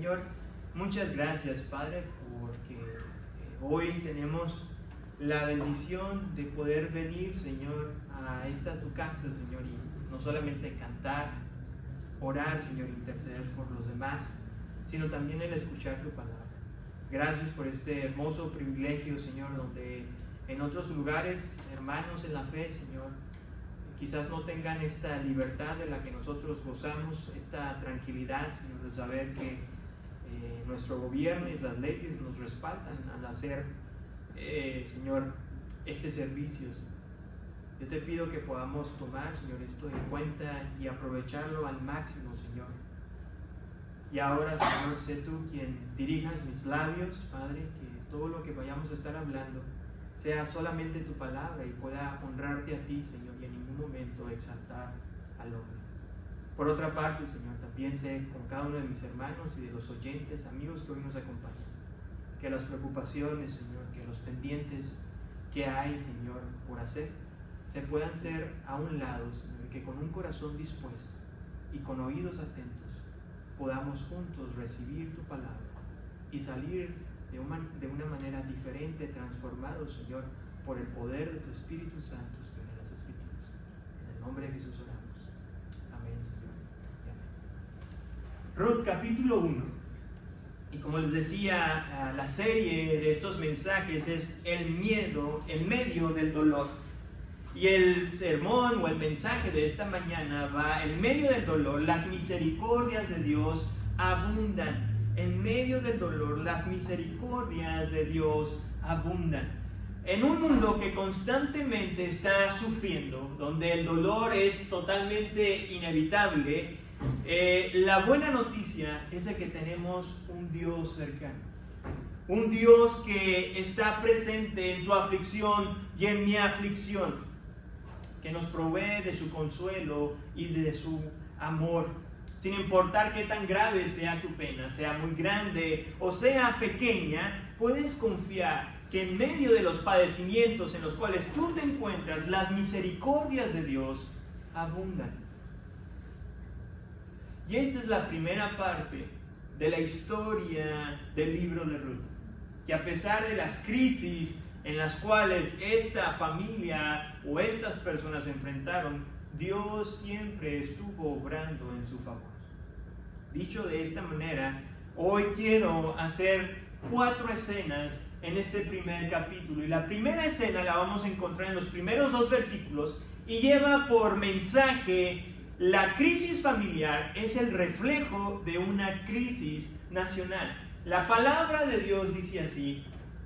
Señor, muchas gracias, Padre, porque hoy tenemos la bendición de poder venir, Señor, a esta tu casa, Señor, y no solamente cantar, orar, Señor, interceder por los demás, sino también el escuchar tu palabra. Gracias por este hermoso privilegio, Señor, donde en otros lugares, hermanos en la fe, Señor, quizás no tengan esta libertad de la que nosotros gozamos, esta tranquilidad, Señor, de saber que nuestro gobierno y las leyes nos respaldan al hacer, Señor, este servicio. Yo te pido que podamos tomar, Señor, esto en cuenta y aprovecharlo al máximo, Señor. Y ahora, Señor, sé tú quien dirijas mis labios, Padre, que todo lo que vayamos a estar hablando sea solamente tu palabra y pueda honrarte a ti, Señor, y en ningún momento exaltar al hombre. Por otra parte, Señor, también sé con cada uno de mis hermanos y de los oyentes, amigos que hoy nos acompañan, que las preocupaciones, Señor, que los pendientes que hay, Señor, por hacer, se puedan ser a un lado, Señor, que con un corazón dispuesto y con oídos atentos podamos juntos recibir tu palabra y salir de una manera diferente, transformados, Señor, por el poder de tu Espíritu Santo que en las Escrituras. En el nombre de Jesús oramos. Amén, Señor. Amén. Ruth, capítulo 1. Y como les decía, la serie de estos mensajes es el miedo en medio del dolor. Y el sermón o el mensaje de esta mañana va: en medio del dolor, las misericordias de Dios abundan. En medio del dolor, las misericordias de Dios abundan. En un mundo que constantemente está sufriendo, donde el dolor es totalmente inevitable, la buena noticia es de que tenemos un Dios cercano. Un Dios que está presente en tu aflicción y en mi aflicción, que nos provee de su consuelo y de su amor. Sin importar qué tan grave sea tu pena, sea muy grande o sea pequeña, puedes confiar que en medio de los padecimientos en los cuales tú te encuentras, las misericordias de Dios abundan. Y esta es la primera parte de la historia del libro de Ruth, que a pesar de las crisis en las cuales esta familia o estas personas se enfrentaron, Dios siempre estuvo obrando en su favor. Dicho de esta manera, hoy quiero hacer 4 escenas en este primer capítulo. Y la primera escena la vamos a encontrar en los primeros 2 versículos y lleva por mensaje: la crisis familiar es el reflejo de una crisis nacional. La palabra de Dios dice así,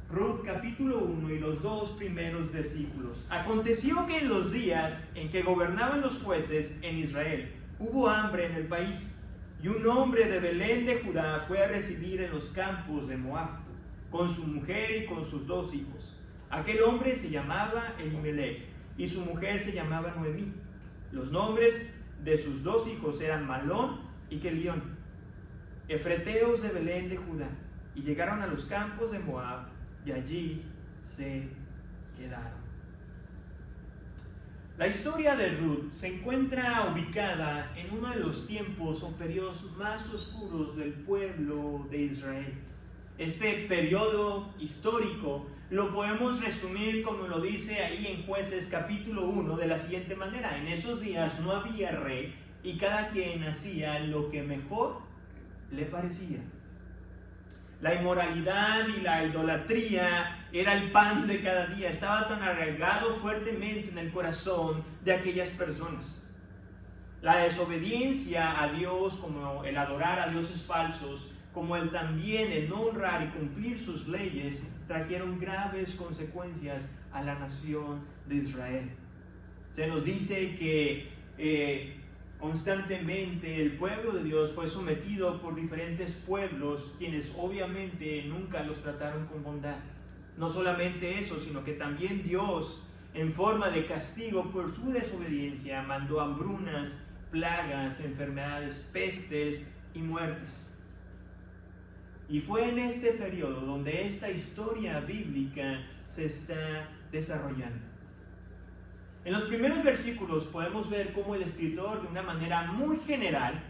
Ruth capítulo 1 y los 2 primeros versículos. Aconteció que en los días en que gobernaban los jueces en Israel, hubo hambre en el país, y un hombre de Belén de Judá fue a residir en los campos de Moab, con su mujer y con sus 2 hijos. Aquel hombre se llamaba Elimelech, y su mujer se llamaba Noemí. Los nombres de sus 2 hijos eran Malón y Kelión, efreteos de Belén de Judá, y llegaron a los campos de Moab, y allí se quedaron. La historia de Ruth se encuentra ubicada en uno de los tiempos o periodos más oscuros del pueblo de Israel. Este periodo histórico lo podemos resumir, como lo dice ahí en Jueces capítulo 1, de la siguiente manera: en esos días no había rey y cada quien hacía lo que mejor le parecía. La inmoralidad y la idolatría era el pan de cada día. Estaba tan arraigado fuertemente en el corazón de aquellas personas. La desobediencia a Dios, como el adorar a dioses falsos, como el también el no honrar y cumplir sus leyes, trajeron graves consecuencias a la nación de Israel. Se nos dice que constantemente el pueblo de Dios fue sometido por diferentes pueblos, quienes obviamente nunca los trataron con bondad. No solamente eso, sino que también Dios, en forma de castigo por su desobediencia, mandó hambrunas, plagas, enfermedades, pestes y muertes. Y fue en este periodo donde esta historia bíblica se está desarrollando. En los primeros versículos podemos ver cómo el escritor, de una manera muy general,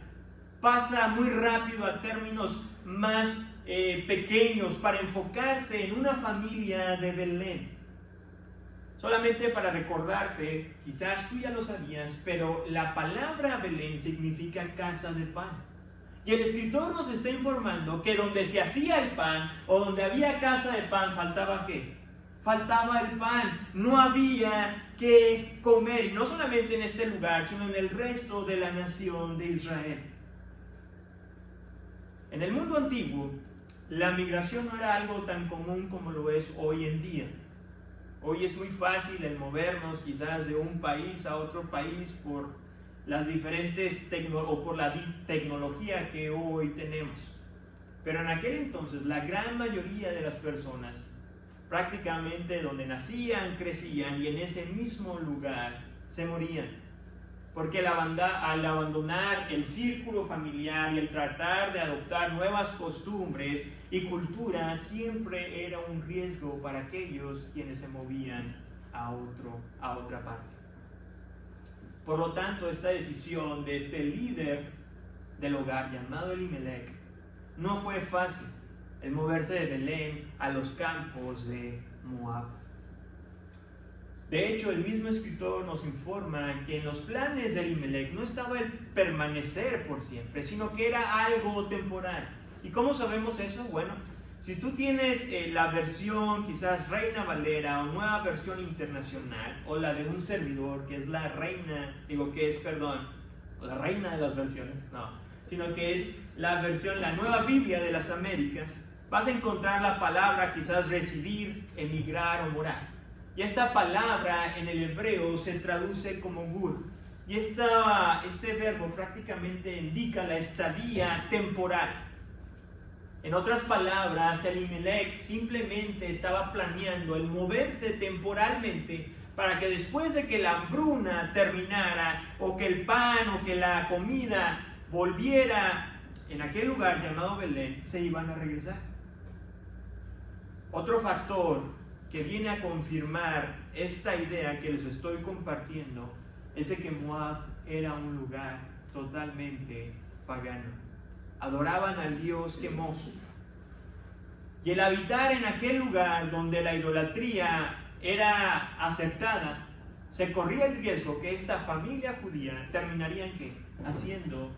pasa muy rápido a términos más pequeños para enfocarse en una familia de Belén. Solamente para recordarte, quizás tú ya lo sabías, pero la palabra Belén significa casa de pan. Y el escritor nos está informando que donde se hacía el pan o donde había casa de pan, ¿faltaba qué? Faltaba el pan, no había que comer, y no solamente en este lugar, sino en el resto de la nación de Israel. En el mundo antiguo, la migración no era algo tan común como lo es hoy en día. Hoy es muy fácil el movernos quizás de un país a otro país por las diferentes por la tecnología que hoy tenemos. Pero en aquel entonces la gran mayoría de las personas prácticamente donde nacían, crecían y en ese mismo lugar se morían. Porque al abandonar el círculo familiar y el tratar de adoptar nuevas costumbres y culturas, siempre era un riesgo para aquellos quienes se movían a otra parte. Por lo tanto, esta decisión de este líder del hogar llamado Elimelech no fue fácil, el moverse de Belén a los campos de Moab. De hecho, el mismo escritor nos informa que en los planes de Elimelech no estaba el permanecer por siempre, sino que era algo temporal. ¿Y cómo sabemos eso? Bueno, si tú tienes la versión quizás Reina Valera o Nueva Versión Internacional, o la de un servidor, que es la reina, la reina de las versiones, sino que es la Nueva Biblia de las Américas, vas a encontrar la palabra quizás residir, emigrar o morar. Y esta palabra en el hebreo se traduce como gur. Y este verbo prácticamente indica la estadía temporal. En otras palabras, Elimelech simplemente estaba planeando el moverse temporalmente para que después de que la hambruna terminara, o que el pan o que la comida volviera en aquel lugar llamado Belén, se iban a regresar. Otro factor que viene a confirmar esta idea que les estoy compartiendo es de que Moab era un lugar totalmente pagano. Adoraban al dios Quemos. Y el habitar en aquel lugar donde la idolatría era aceptada, se corría el riesgo que esta familia judía terminaría en ¿qué? Haciendo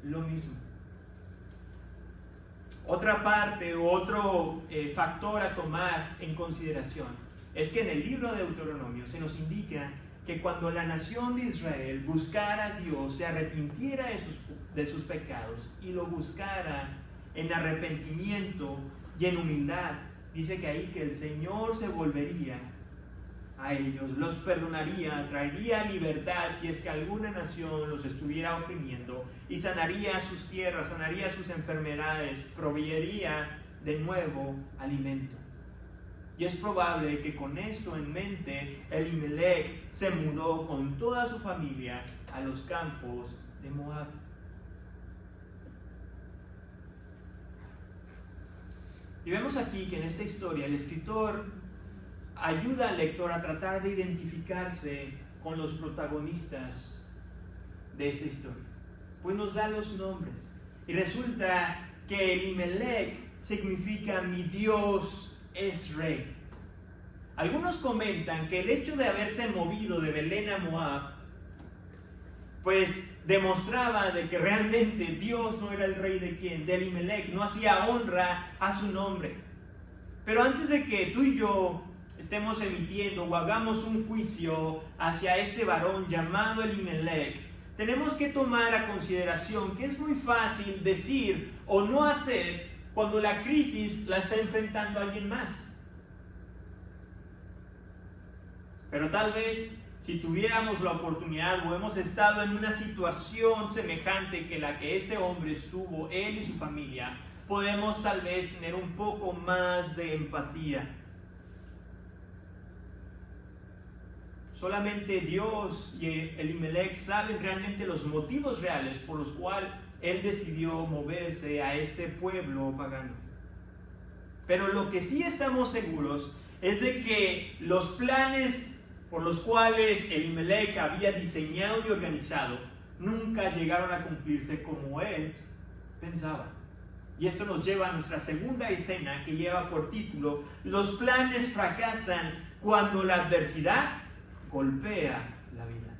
lo mismo. Otra parte u otro factor a tomar en consideración es que en el libro de Deuteronomio se nos indica que cuando la nación de Israel buscara a Dios, se arrepintiera de sus pecados y lo buscara en arrepentimiento y en humildad, dice que ahí que el Señor se volvería a ellos, los perdonaría, traería libertad si es que alguna nación los estuviera oprimiendo, y sanaría sus tierras, sanaría sus enfermedades, proveería de nuevo alimento. Y es probable que con esto en mente, Elimelech se mudó con toda su familia a los campos de Moab. Y vemos aquí que en esta historia el escritor ayuda al lector a tratar de identificarse con los protagonistas de esta historia. Pues nos da los nombres. Y resulta que Elimelech significa mi Dios es rey. Algunos comentan que el hecho de haberse movido de Belén a Moab, pues demostraba de que realmente Dios no era el rey de quién, de Elimelech, no hacía honra a su nombre. Pero antes de que tú y yo estemos emitiendo o hagamos un juicio hacia este varón llamado Elimelech, tenemos que tomar a consideración que es muy fácil decir o no hacer cuando la crisis la está enfrentando alguien más. Pero tal vez si tuviéramos la oportunidad o hemos estado en una situación semejante que la que este hombre estuvo, él y su familia, podemos tal vez tener un poco más de empatía. Solamente Dios y Elimelech saben realmente los motivos reales por los cuales él decidió moverse a este pueblo pagano. Pero lo que sí estamos seguros es de que los planes por los cuales Elimelech había diseñado y organizado nunca llegaron a cumplirse como él pensaba. Y esto nos lleva a nuestra segunda escena, que lleva por título: los planes fracasan cuando la adversidad golpea la vida.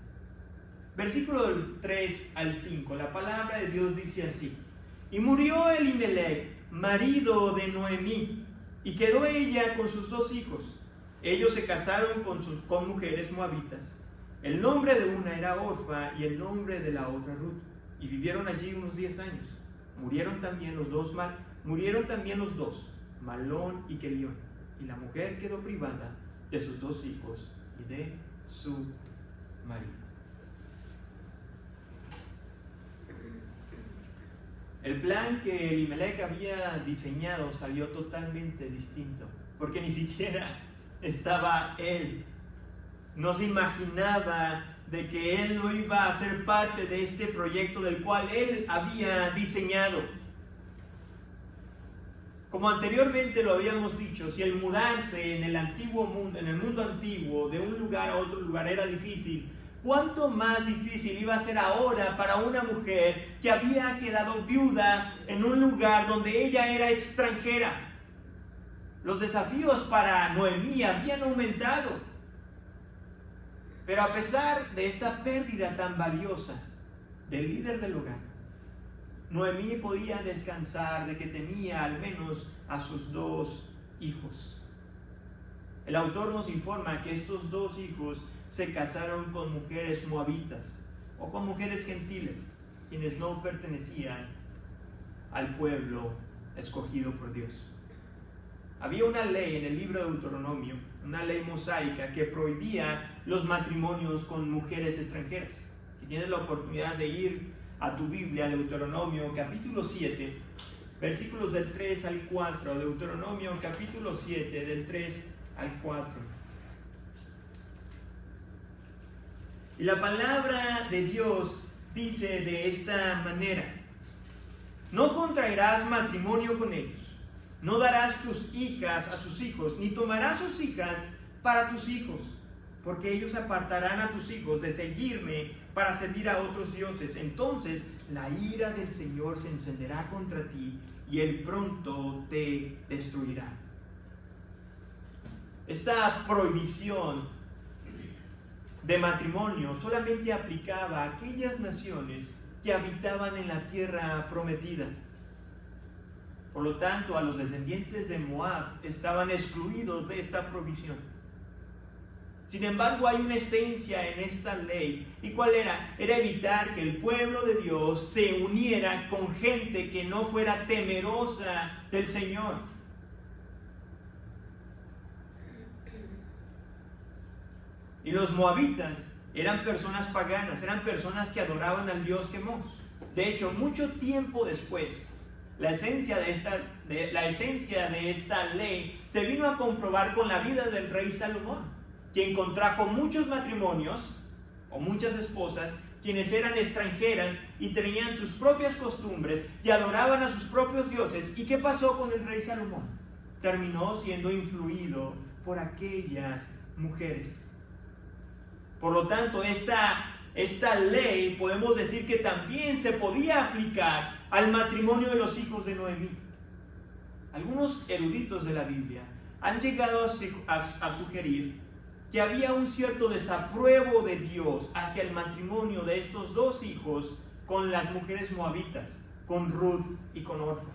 Versículo del 3 al 5, la palabra de Dios dice así: y murió Elimelech, marido de Noemí, y quedó ella con sus 2 hijos. Ellos se casaron con mujeres moabitas. El nombre de una era Orfa y el nombre de la otra Ruth, y vivieron allí unos 10 años. Murieron también los dos, Malón y Kelión, y la mujer quedó privada de sus 2 hijos y de su marido. El plan que Elimelech había diseñado salió totalmente distinto, porque ni siquiera estaba él. No se imaginaba de que él no iba a ser parte de este proyecto del cual él había diseñado. Como anteriormente lo habíamos dicho, si el mudarse en el mundo antiguo, de un lugar a otro lugar era difícil, ¿cuánto más difícil iba a ser ahora para una mujer que había quedado viuda en un lugar donde ella era extranjera? Los desafíos para Noemí habían aumentado. Pero a pesar de esta pérdida tan valiosa del líder del hogar, Noemí podía descansar de que tenía al menos a sus 2 hijos. El autor nos informa que estos 2 hijos se casaron con mujeres moabitas o con mujeres gentiles, quienes no pertenecían al pueblo escogido por Dios. Había una ley en el libro de Deuteronomio, una ley mosaica que prohibía los matrimonios con mujeres extranjeras. Si tienes la oportunidad de ir a tu Biblia, Deuteronomio capítulo 7, versículos del 3 al 4, Deuteronomio capítulo 7, del 3 al 4. Y la palabra de Dios dice de esta manera: no contraerás matrimonio con ellos. No darás tus hijas a sus hijos, ni tomarás sus hijas para tus hijos, porque ellos apartarán a tus hijos de seguirme para servir a otros dioses. Entonces la ira del Señor se encenderá contra ti y Él pronto te destruirá. Esta prohibición de matrimonio solamente aplicaba a aquellas naciones que habitaban en la tierra prometida. Por lo tanto, a los descendientes de Moab estaban excluidos de esta provisión. Sin embargo, hay una esencia en esta ley. ¿Y cuál era? Era evitar que el pueblo de Dios se uniera con gente que no fuera temerosa del Señor. Y los moabitas eran personas paganas, eran personas que adoraban al dios Quemos. De hecho, mucho tiempo después, la esencia de esta ley se vino a comprobar con la vida del rey Salomón, quien contrajo muchos matrimonios o muchas esposas, quienes eran extranjeras y tenían sus propias costumbres y adoraban a sus propios dioses. ¿Y qué pasó con el rey Salomón? Terminó siendo influido por aquellas mujeres. Por lo tanto, esta ley podemos decir que también se podía aplicar al matrimonio de los hijos de Noemí. Algunos eruditos de la Biblia han llegado a sugerir que había un cierto desapruebo de Dios hacia el matrimonio de estos 2 hijos con las mujeres moabitas, con Ruth y con Orfa.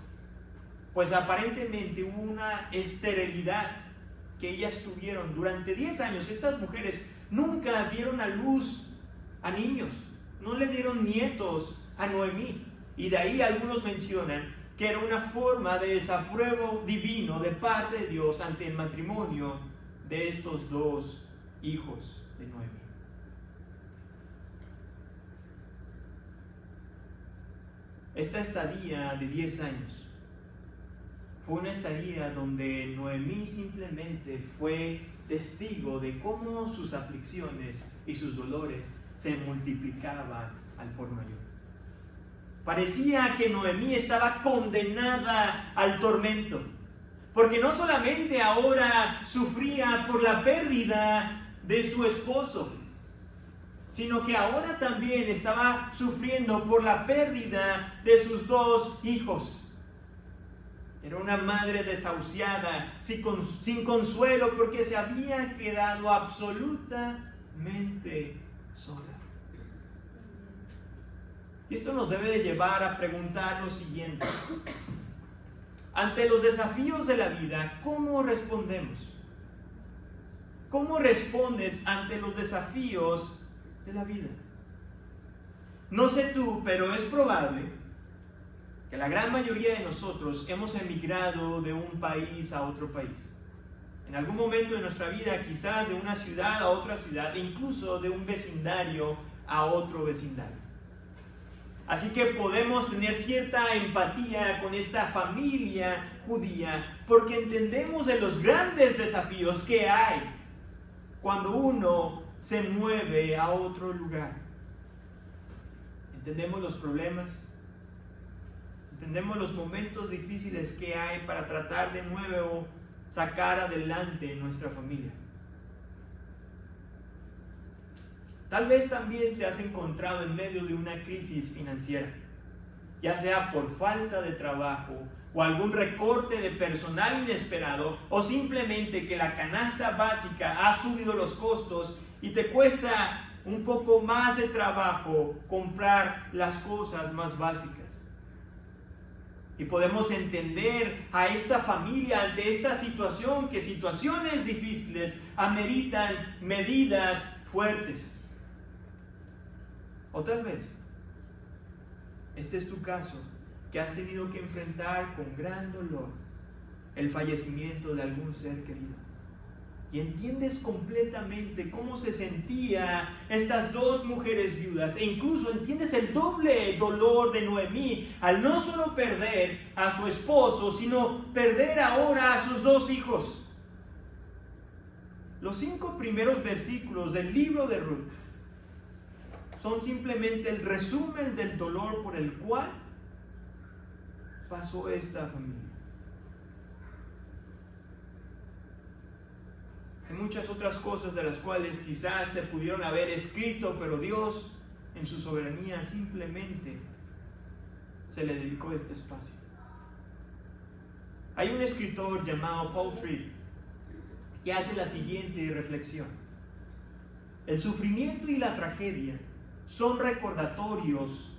Pues aparentemente hubo una esterilidad que ellas tuvieron durante 10 años. Estas mujeres nunca dieron a luz a niños, no le dieron nietos a Noemí. Y de ahí algunos mencionan que era una forma de desapruebo divino de parte de Dios ante el matrimonio de estos 2 hijos de Noemí. Esta estadía de 10 años fue una estadía donde Noemí simplemente fue testigo de cómo sus aflicciones y sus dolores se multiplicaban al por mayor. Parecía que Noemí estaba condenada al tormento, porque no solamente ahora sufría por la pérdida de su esposo, sino que ahora también estaba sufriendo por la pérdida de sus 2 hijos. Era una madre desahuciada, sin consuelo, porque se había quedado absolutamente sola. Y esto nos debe de llevar a preguntar lo siguiente: ante los desafíos de la vida, ¿cómo respondemos? ¿Cómo respondes ante los desafíos de la vida? No sé tú, pero es probable que la gran mayoría de nosotros hemos emigrado de un país a otro país. En algún momento de nuestra vida, quizás de una ciudad a otra ciudad, e incluso de un vecindario a otro vecindario. Así que podemos tener cierta empatía con esta familia judía, porque entendemos de los grandes desafíos que hay cuando uno se mueve a otro lugar. Entendemos los problemas, entendemos los momentos difíciles que hay para tratar de nuevo sacar adelante nuestra familia. Tal vez también te has encontrado en medio de una crisis financiera, ya sea por falta de trabajo o algún recorte de personal inesperado, o simplemente que la canasta básica ha subido los costos y te cuesta un poco más de trabajo comprar las cosas más básicas. Y podemos entender a esta familia ante esta situación, que situaciones difíciles ameritan medidas fuertes. O tal vez este es tu caso, que has tenido que enfrentar con gran dolor el fallecimiento de algún ser querido. Y entiendes completamente cómo se sentía estas 2 mujeres viudas, e incluso entiendes el doble dolor de Noemí al no solo perder a su esposo, sino perder ahora a sus 2 hijos. Los 5 primeros versículos del libro de Ruth son simplemente el resumen del dolor por el cual pasó esta familia. Hay muchas otras cosas de las cuales quizás se pudieron haber escrito, pero Dios en su soberanía simplemente se le dedicó este espacio. Hay un escritor llamado Paul Tripp que hace la siguiente reflexión: el sufrimiento y la tragedia son recordatorios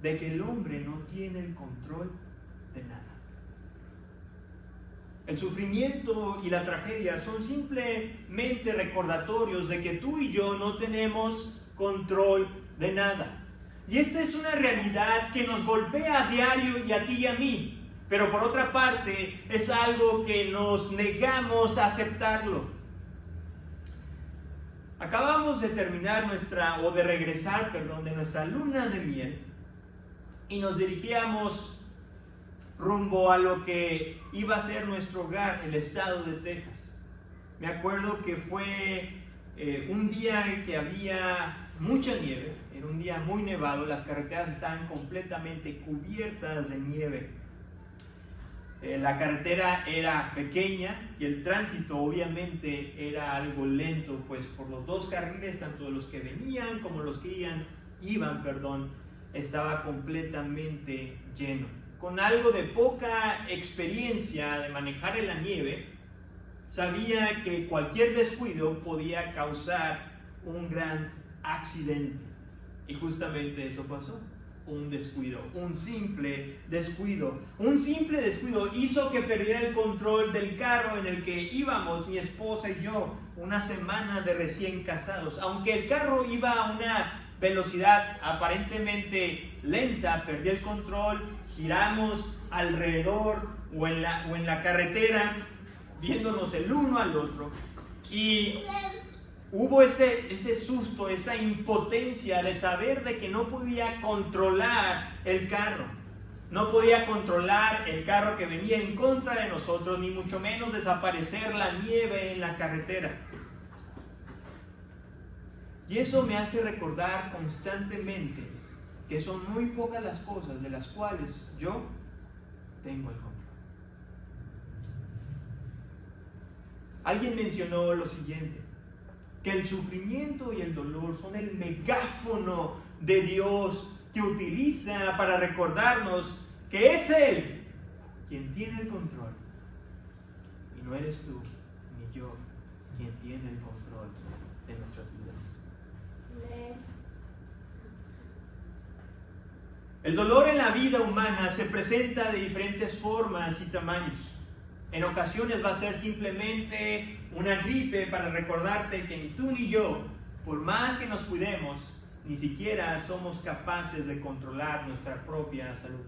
de que el hombre no tiene el control de nada. El sufrimiento y la tragedia son simplemente recordatorios de que tú y yo no tenemos control de nada. Y esta es una realidad que nos golpea a diario, y a ti y a mí. Pero por otra parte, es algo que nos negamos a aceptarlo. Acabamos de terminar de regresar de nuestra luna de miel, y nos dirigíamos rumbo a lo que iba a ser nuestro hogar, el estado de Texas. Me acuerdo que fue un día en que había mucha nieve, era un día muy nevado, las carreteras estaban completamente cubiertas de nieve. La carretera era pequeña y el tránsito obviamente era algo lento, pues por los 2 carriles, tanto los que venían como los que iban, estaba completamente lleno. Con algo de poca experiencia de manejar en la nieve, sabía que cualquier descuido podía causar un gran accidente. Y justamente eso pasó. Un descuido, un simple descuido hizo que perdiera el control del carro en el que íbamos mi esposa y yo, una semana de recién casados. Aunque el carro iba a una velocidad aparentemente lenta, perdí el control, giramos alrededor o en la carretera, viéndonos el uno al otro, y hubo ese susto, esa impotencia de saber de que no podía controlar el carro. No podía controlar el carro que venía en contra de nosotros, ni mucho menos desaparecer la nieve en la carretera. Y eso me hace recordar constantemente que son muy pocas las cosas de las cuales yo tengo el control. Alguien mencionó lo siguiente: que el sufrimiento y el dolor son el megáfono de Dios que utiliza para recordarnos que es Él quien tiene el control. Y no eres tú ni yo quien tiene el control de nuestras vidas. El dolor en la vida humana se presenta de diferentes formas y tamaños. En ocasiones va a ser simplemente una gripe para recordarte que ni tú ni yo, por más que nos cuidemos, ni siquiera somos capaces de controlar nuestra propia salud.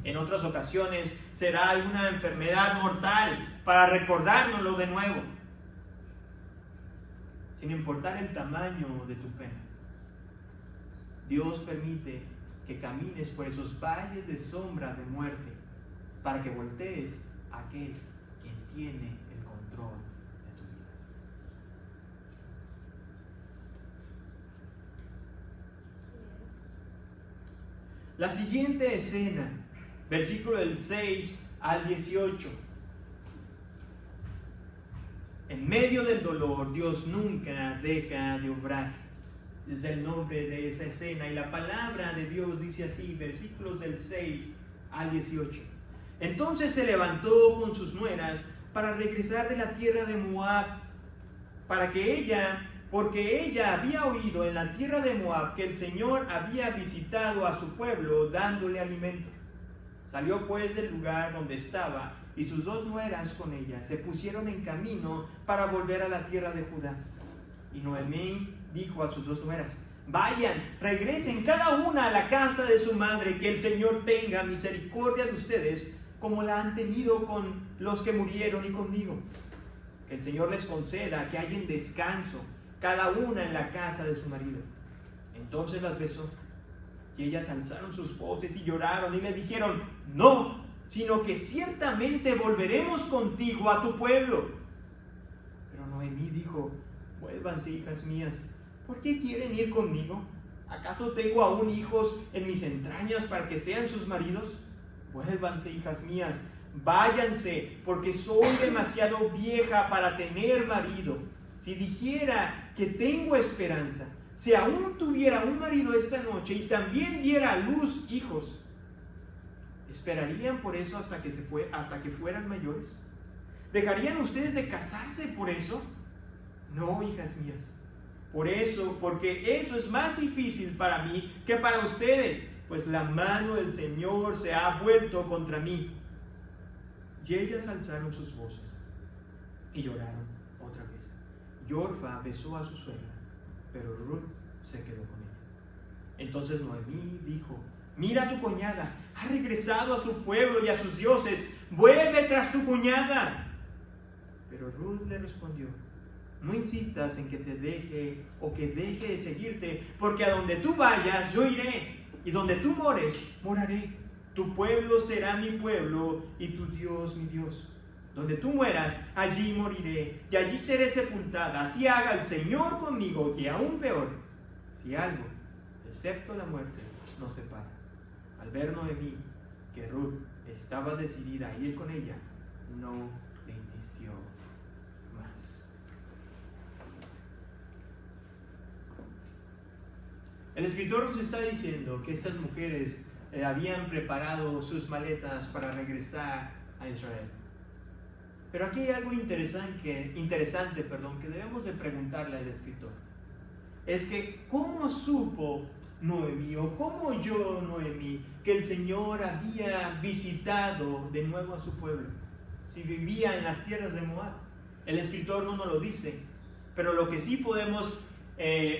En otras ocasiones será alguna enfermedad mortal para recordárnoslo de nuevo. Sin importar el tamaño de tu pena, Dios permite que camines por esos valles de sombra de muerte para que voltees a aquel quien tiene el control de tu vida. La siguiente escena, versículo del 6 al 18. En medio del dolor, Dios nunca deja de obrar. Es el nombre de esa escena. Y la palabra de Dios dice así, versículos del 6 al 18. Entonces se levantó con sus nueras para regresar de la tierra de Moab, porque ella había oído en la tierra de Moab que el Señor había visitado a su pueblo dándole alimento. Salió pues del lugar donde estaba y sus 2 nueras con ella se pusieron en camino para volver a la tierra de Judá. Y Noemí dijo a sus 2 nueras: vayan, regresen cada una a la casa de su madre, que el Señor tenga misericordia de ustedes como la han tenido con los que murieron y conmigo. Que el Señor les conceda que hallen descanso cada una en la casa de su marido. Entonces las besó, y ellas alzaron sus voces y lloraron y le dijeron: no, sino que ciertamente volveremos contigo a tu pueblo. Pero Noemí dijo: vuélvanse, hijas mías, ¿por qué quieren ir conmigo? ¿Acaso tengo aún hijos en mis entrañas para que sean sus maridos? Vuélvanse, hijas mías, váyanse, porque soy demasiado vieja para tener marido. Si dijera que tengo esperanza, si aún tuviera un marido esta noche y también diera a luz hijos, ¿esperarían por eso hasta que fueran mayores? ¿Dejarían ustedes de casarse por eso? No, hijas mías. Por eso, porque eso es más difícil para mí que para ustedes, pues la mano del Señor se ha vuelto contra mí. Y ellas alzaron sus voces y lloraron otra vez. Y Orfa besó a su suegra, pero Ruth se quedó con ella. Entonces Noemí dijo: mira, tu cuñada ha regresado a su pueblo y a sus dioses, vuelve tras tu cuñada. Pero Ruth le respondió: no insistas en que te deje o que deje de seguirte, porque a donde tú vayas yo iré, y donde tú mores, moraré. Tu pueblo será mi pueblo y tu Dios mi Dios. Donde tú mueras, allí moriré, y allí seré sepultada. Así haga el Señor conmigo, y aún peor, si algo, excepto la muerte, nos separa. Al ver Noemí que Ruth estaba decidida a ir con ella, no le insistió más. El escritor nos está diciendo que estas mujeres habían preparado sus maletas para regresar a Israel. Pero aquí hay algo interesante, que debemos de preguntarle al escritor. Es que ¿cómo supo Noemí, o cómo oyó Noemí, que el Señor había visitado de nuevo a su pueblo? Si vivía en las tierras de Moab. El escritor no nos lo dice, pero lo que sí podemos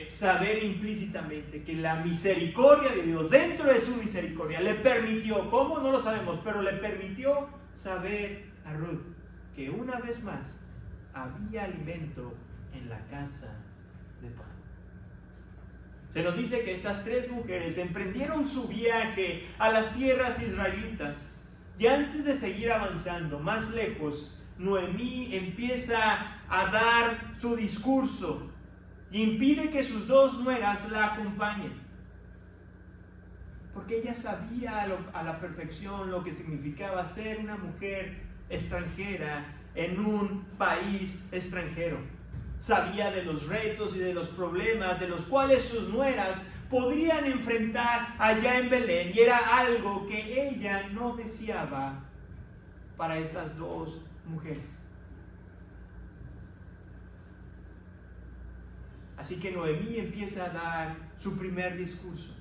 saber implícitamente, que la misericordia de Dios, dentro de su misericordia, le permitió, ¿cómo? No lo sabemos, pero le permitió saber a Ruth que una vez más había alimento en la casa de pan. Se nos dice que estas 3 mujeres emprendieron su viaje a las tierras israelitas, y antes de seguir avanzando más lejos, Noemí empieza a dar su discurso y impide que sus 2 nueras la acompañen, porque ella sabía a la perfección lo que significaba ser una mujer extranjera en un país extranjero. sabía de los retos y de los problemas de los cuales sus nueras podrían enfrentar allá en Belén, y era algo que ella no deseaba para estas dos mujeres. Así que Noemí empieza a dar su primer discurso.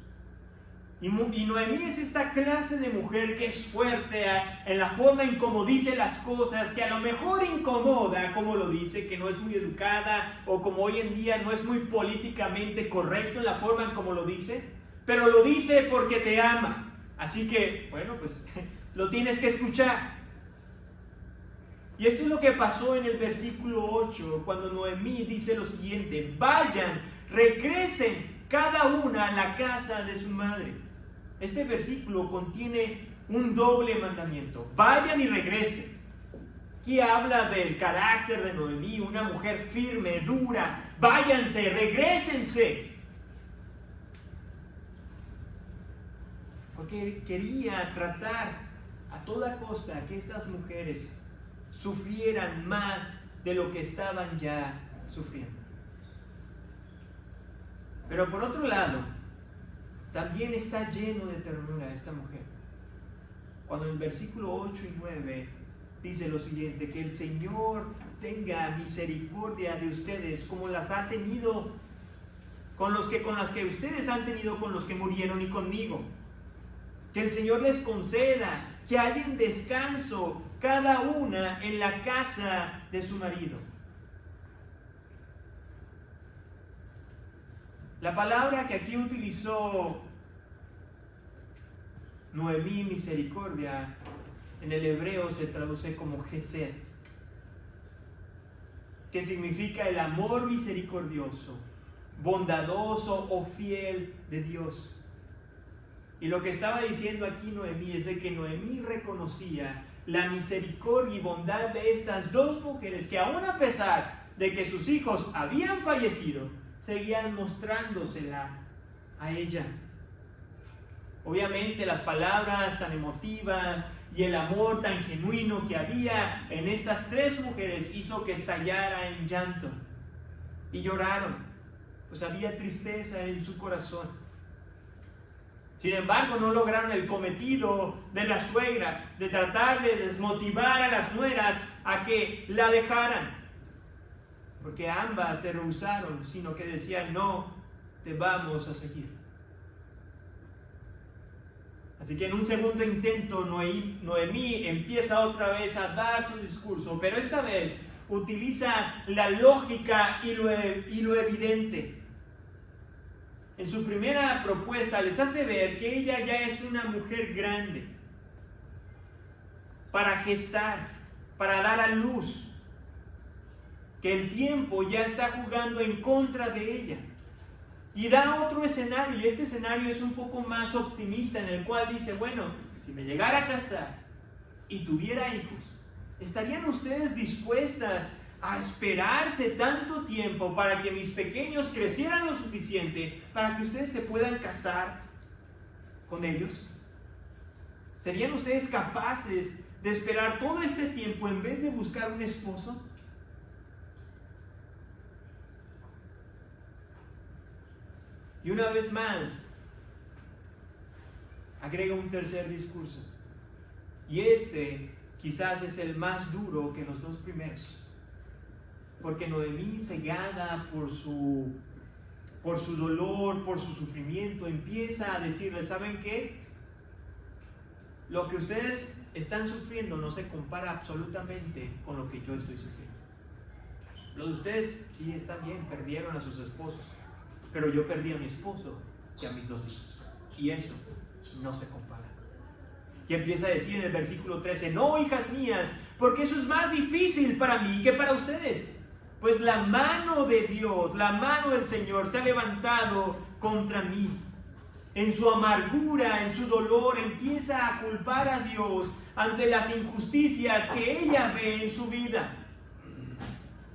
Y Noemí es esta clase de mujer que es fuerte en la forma en cómo dice las cosas, que a lo mejor incomoda como lo dice, que no es muy educada, o como hoy en día no es muy políticamente correcto en la forma en cómo lo dice, pero lo dice porque te ama. Así que, bueno, pues lo tienes que escuchar. Y esto es lo que pasó en el versículo 8, cuando Noemí dice lo siguiente: vayan, regresen cada una a la casa de su madre. Este versículo contiene un doble mandamiento: vayan y regresen. Aquí habla del carácter de Noemí, una mujer firme, dura. Váyanse, regrésense. Porque quería tratar a toda costa que estas mujeres sufrieran más de lo que estaban ya sufriendo. Pero por otro lado, también está lleno de ternura esta mujer. Cuando en el versículo 8 y 9 dice lo siguiente: que el Señor tenga misericordia de ustedes como las ha tenido con las que ustedes han tenido con los que murieron y conmigo. Que el Señor les conceda que hayan descanso cada una en la casa de su marido. La palabra que aquí utilizó Noemí, misericordia, en el hebreo se traduce como Gesed, que significa el amor misericordioso, bondadoso o fiel de Dios. Y lo que estaba diciendo aquí Noemí es de que Noemí reconocía la misericordia y bondad de estas dos mujeres que, aun a pesar de que sus hijos habían fallecido, seguían mostrándosela a ella. Obviamente las palabras tan emotivas y el amor tan genuino que había en estas tres mujeres hizo que estallara en llanto y lloraron, pues había tristeza en su corazón. Sin embargo, no lograron el cometido de la suegra de tratar de desmotivar a las nueras a que la dejaran, porque ambas se rehusaron, sino que decían: no, te vamos a seguir. Así que en un segundo intento Noemí empieza otra vez a dar su discurso, pero esta vez utiliza la lógica y lo evidente. En su primera propuesta les hace ver que ella ya es una mujer grande para gestar, para dar a luz, que el tiempo ya está jugando en contra de ella. Y da otro escenario, y este escenario es un poco más optimista, en el cual dice: bueno, si me llegara a casar y tuviera hijos, ¿estarían ustedes dispuestas a esperarse tanto tiempo para que mis pequeños crecieran lo suficiente para que ustedes se puedan casar con ellos? ¿Serían ustedes capaces de esperar todo este tiempo en vez de buscar un esposo? Y una vez más, agrega un tercer discurso. Y este quizás es el más duro que los dos primeros. Porque Noemí, cegada por su dolor, por su sufrimiento, empieza a decirles: ¿saben qué? Lo que ustedes están sufriendo no se compara absolutamente con lo que yo estoy sufriendo. Lo de ustedes, sí, está bien, perdieron a sus esposos, pero yo perdí a mi esposo y a mis dos hijos, y eso no se compara. Y empieza a decir en el versículo 13: no, hijas mías, porque eso es más difícil para mí que para ustedes. Pues la mano de Dios, la mano del Señor se ha levantado contra mí. En su amargura, en su dolor, empieza a culpar a Dios ante las injusticias que ella ve en su vida.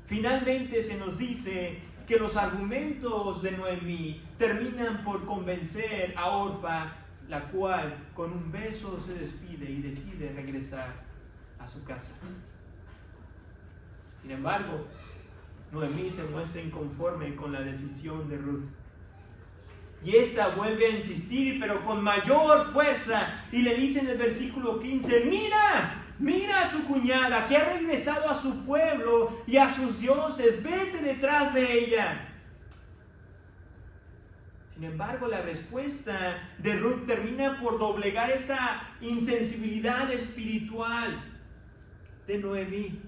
Finalmente se nos dice que los argumentos de Noemí terminan por convencer a Orfa, la cual con un beso se despide y decide regresar a su casa. Sin embargo, Noemí se muestra inconforme con la decisión de Ruth. Y esta vuelve a insistir, pero con mayor fuerza, y le dice en el versículo 15, mira a tu cuñada que ha regresado a su pueblo y a sus dioses, vete detrás de ella. Sin embargo, la respuesta de Ruth termina por doblegar esa insensibilidad espiritual de Noemí.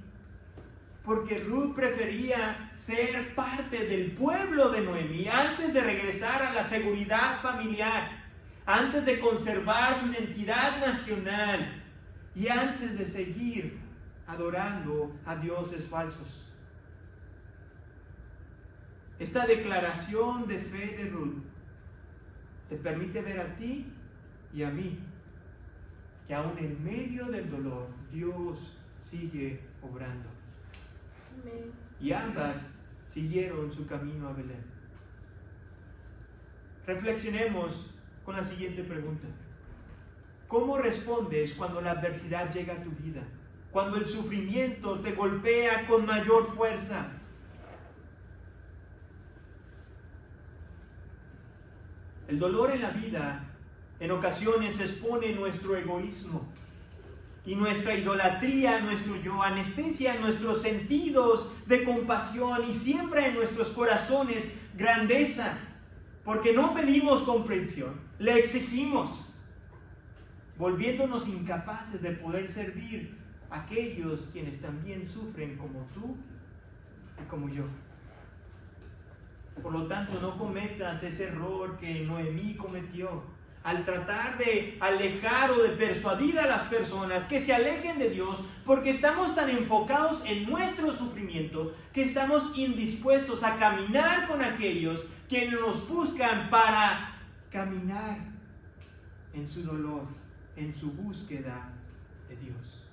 Porque Ruth prefería ser parte del pueblo de Noemí antes de regresar a la seguridad familiar, antes de conservar su identidad nacional y antes de seguir adorando a dioses falsos. Esta declaración de fe de Ruth te permite ver a ti y a mí que aún en medio del dolor Dios sigue obrando. Amén. Y ambas siguieron su camino a Belén. Reflexionemos con la siguiente pregunta. ¿Cómo respondes cuando la adversidad llega a tu vida? Cuando el sufrimiento te golpea con mayor fuerza. El dolor en la vida en ocasiones expone nuestro egoísmo y nuestra idolatría, nuestro yo, anestesia nuestros sentidos de compasión y siembra en nuestros corazones grandeza, porque no pedimos comprensión, le exigimos, volviéndonos incapaces de poder servir a aquellos quienes también sufren como tú y como yo. Por lo tanto, no cometas ese error que Noemí cometió al tratar de alejar o de persuadir a las personas que se alejen de Dios, porque estamos tan enfocados en nuestro sufrimiento que estamos indispuestos a caminar con aquellos quienes nos buscan para caminar en su dolor, en su búsqueda de Dios.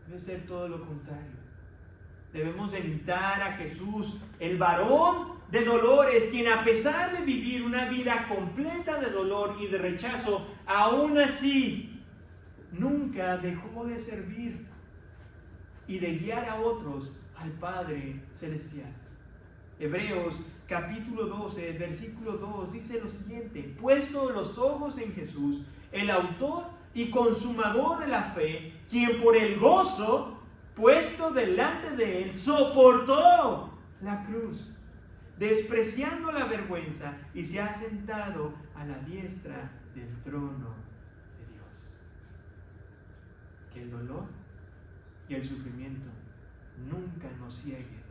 Debe ser todo lo contrario. Debemos imitar a Jesús, el varón de dolores, quien a pesar de vivir una vida completa de dolor y de rechazo, aún así nunca dejó de servir y de guiar a otros al Padre Celestial. Hebreos capítulo 12, versículo 2 dice lo siguiente: puesto los ojos en Jesús, el autor y consumador de la fe, quien por el gozo puesto delante de él soportó la cruz, despreciando la vergüenza, y se ha sentado a la diestra del trono de Dios. Que el dolor y el sufrimiento nunca nos cieguen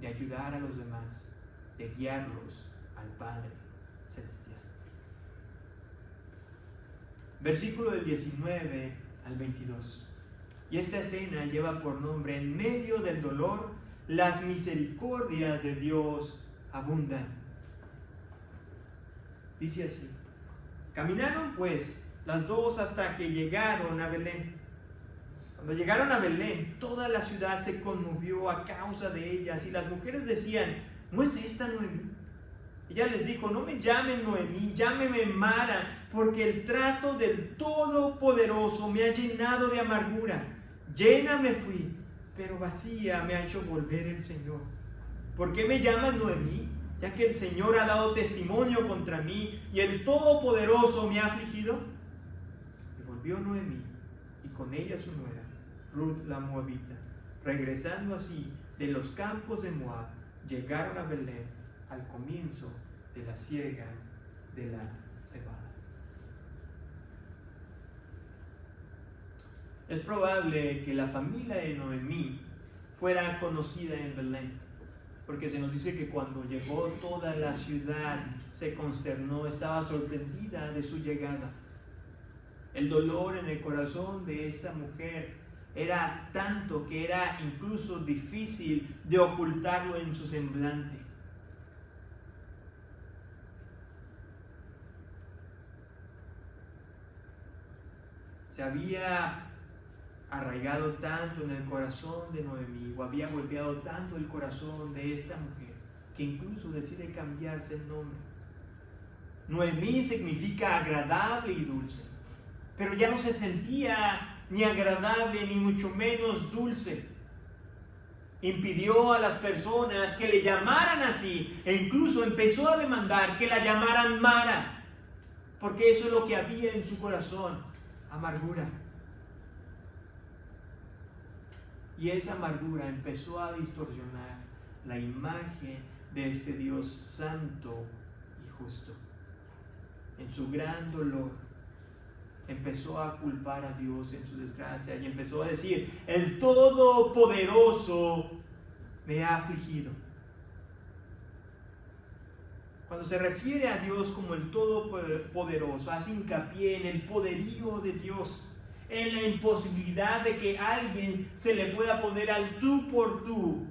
de ayudar a los demás, de guiarlos al Padre Celestial. Versículo del 19 al 22. Y esta escena lleva por nombre: en medio del dolor, las misericordias de Dios abundan. Dice así: caminaron pues las dos hasta que llegaron a Belén. Cuando llegaron a Belén, toda la ciudad se conmovió a causa de ellas, y las mujeres decían: ¿no es esta Noemí? Ella les dijo: no me llamen Noemí, llámeme Mara, porque el trato del Todopoderoso me ha llenado de amargura. Llena me fui, pero vacía me ha hecho volver el Señor. ¿Por qué me llaman Noemí? Ya que el Señor ha dado testimonio contra mí y el Todopoderoso me ha afligido. Y volvió Noemí, y con ella su nuera, Ruth la Moabita. Regresando así de los campos de Moab, llegaron a Belén al comienzo de la siega de la cebada. Es probable que la familia de Noemí fuera conocida en Belén, porque se nos dice que cuando llegó toda la ciudad se consternó, estaba sorprendida de su llegada. El dolor en el corazón de esta mujer era tanto que era incluso difícil de ocultarlo en su semblante. Se había arraigado tanto en el corazón de Noemí, o había golpeado tanto el corazón de esta mujer, que incluso decide cambiarse el nombre. Noemí significa agradable y dulce, pero ya no se sentía ni agradable, ni mucho menos dulce. Impidió a las personas que le llamaran así, e incluso empezó a demandar que la llamaran Mara, porque eso es lo que había en su corazón, amargura. Y esa amargura empezó a distorsionar la imagen de este Dios santo y justo. En su gran dolor, empezó a culpar a Dios en su desgracia y empezó a decir: el Todopoderoso me ha afligido. Cuando se refiere a Dios como el Todopoderoso, hace hincapié en el poderío de Dios, en la imposibilidad de que alguien se le pueda poner al tú por tú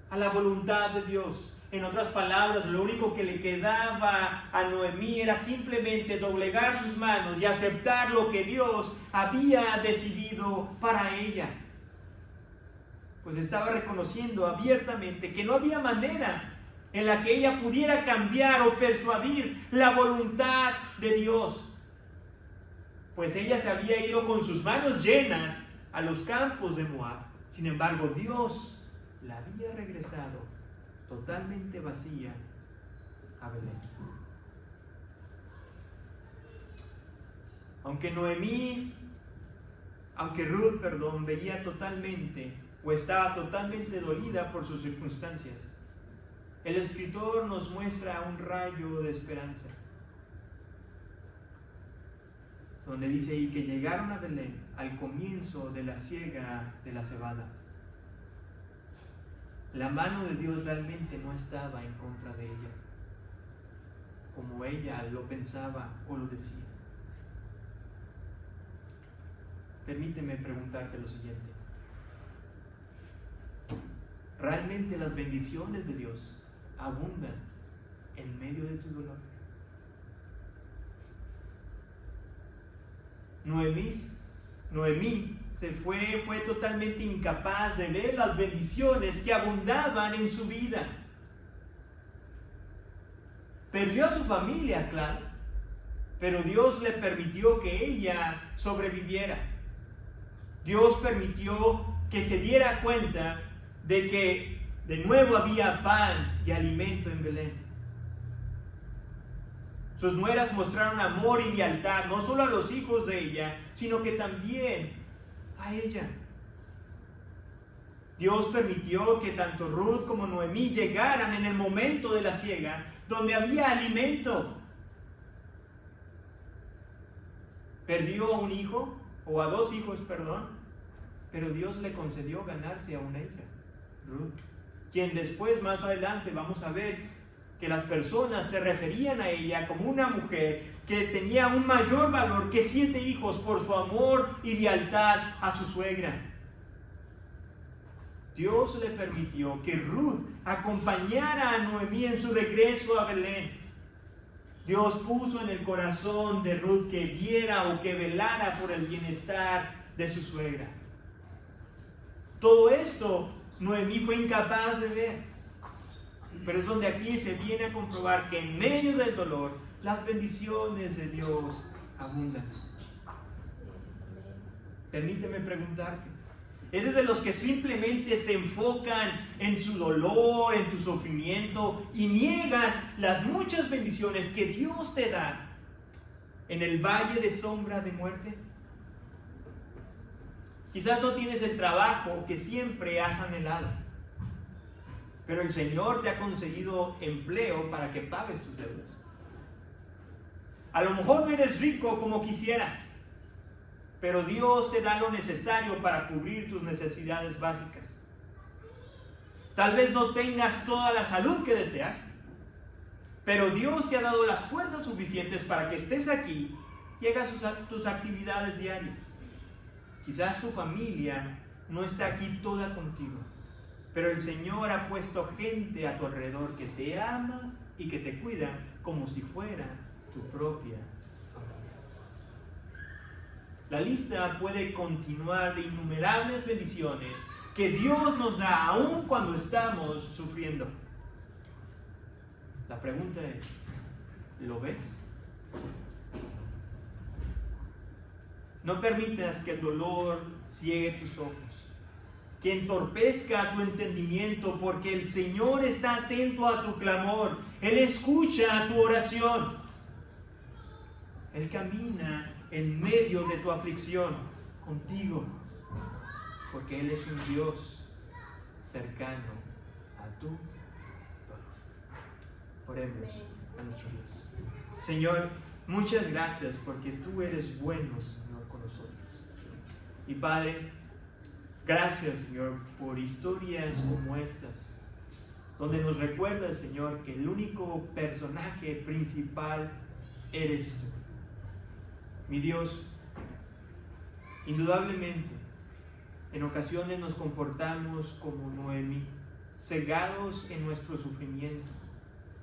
a la voluntad de Dios. En otras palabras, lo único que le quedaba a Noemí era simplemente doblegar sus manos y aceptar lo que Dios había decidido para ella. Pues estaba reconociendo abiertamente que no había manera en la que ella pudiera cambiar o persuadir la voluntad de Dios. Pues ella se había ido con sus manos llenas a los campos de Moab. Sin embargo, Dios la había regresado totalmente vacía a Belén. Aunque Ruth, veía totalmente o estaba totalmente dolida por sus circunstancias, el escritor nos muestra un rayo de esperanza, donde dice: y que llegaron a Belén al comienzo de la siega de la cebada. La mano de Dios realmente no estaba en contra de ella, como ella lo pensaba o lo decía. Permíteme preguntarte lo siguiente: ¿realmente las bendiciones de Dios abundan en medio de tu dolor? Noemí fue totalmente incapaz de ver las bendiciones que abundaban en su vida. Perdió a su familia, claro, pero Dios le permitió que ella sobreviviera. Dios permitió que se diera cuenta de que de nuevo había pan y alimento en Belén. Sus nueras mostraron amor y lealtad, no solo a los hijos de ella, sino que también a ella. Dios permitió que tanto Ruth como Noemí llegaran en el momento de la siega, donde había alimento. Perdió a un hijo, o a dos hijos, pero Dios le concedió ganarse a una hija, Ruth, quien después, más adelante, vamos a ver que las personas se referían a ella como una mujer que tenía un mayor valor que 7 hijos por su amor y lealtad a su suegra. Dios le permitió que Ruth acompañara a Noemí en su regreso a Belén. Dios puso en el corazón de Ruth que viera o que velara por el bienestar de su suegra. Todo esto Noemí fue incapaz de ver. Pero es donde aquí se viene a comprobar que en medio del dolor las bendiciones de Dios abundan. Permíteme preguntarte: ¿eres de los que simplemente se enfocan en su dolor, en tu sufrimiento y niegas las muchas bendiciones que Dios te da en el valle de sombra de muerte? Quizás no tienes el trabajo que siempre has anhelado, pero el Señor te ha conseguido empleo para que pagues tus deudas. A lo mejor no eres rico como quisieras, pero Dios te da lo necesario para cubrir tus necesidades básicas. Tal vez no tengas toda la salud que deseas, pero Dios te ha dado las fuerzas suficientes para que estés aquí y hagas tus actividades diarias. Quizás tu familia no está aquí toda contigo, pero el Señor ha puesto gente a tu alrededor que te ama y que te cuida como si fuera tu propia familia. La lista puede continuar de innumerables bendiciones que Dios nos da aun cuando estamos sufriendo. La pregunta es, ¿lo ves? No permitas que el dolor ciegue tus ojos, que entorpezca tu entendimiento, porque el Señor está atento a tu clamor. Él escucha tu oración. Él camina en medio de tu aflicción contigo, porque Él es un Dios cercano a tu dolor. Oremos a nuestro Dios. Señor, muchas gracias porque tú eres bueno, Señor, con nosotros. Y Padre, gracias, Señor, por historias como estas, donde nos recuerdas, Señor, que el único personaje principal eres tú. Mi Dios, indudablemente, en ocasiones nos comportamos como Noemí, cegados en nuestro sufrimiento,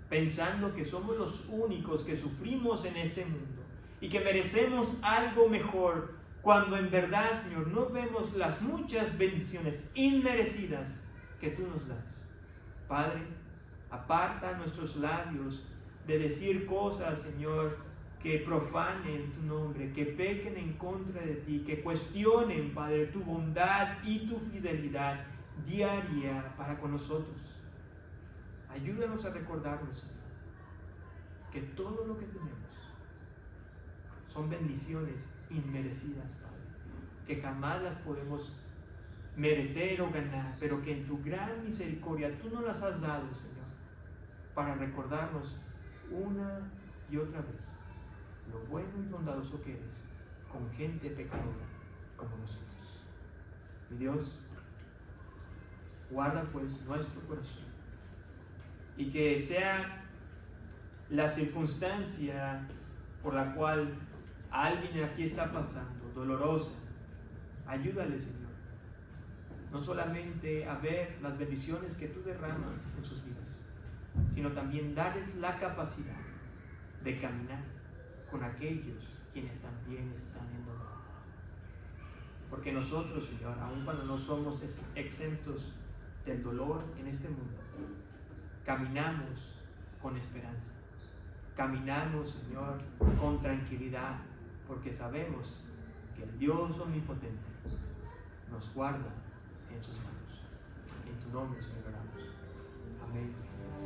pensando que somos los únicos que sufrimos en este mundo y que merecemos algo mejor, cuando en verdad, Señor, no vemos las muchas bendiciones inmerecidas que tú nos das. Padre, aparta nuestros labios de decir cosas, Señor, que profanen tu nombre, que pequen en contra de ti, que cuestionen, Padre, tu bondad y tu fidelidad diaria para con nosotros. Ayúdanos a recordarnos, Señor, que todo lo que tenemos son bendiciones inmerecidas, Padre, que jamás las podemos merecer o ganar, pero que en tu gran misericordia tú nos las has dado, Señor, para recordarnos una y otra vez lo bueno y bondadoso que eres con gente pecadora como nosotros. Mi Dios, guarda pues nuestro corazón, y que sea la circunstancia por la cual alguien aquí está pasando dolorosa, ayúdale, Señor, no solamente a ver las bendiciones que tú derramas en sus vidas, sino también darles la capacidad de caminar con aquellos quienes también están en dolor. Porque nosotros, Señor, aun cuando no somos exentos del dolor en este mundo, caminamos con esperanza, caminamos, Señor, con tranquilidad, porque sabemos que el Dios omnipotente nos guarda en sus manos. En tu nombre, Señor, oramos. Amén, Señor.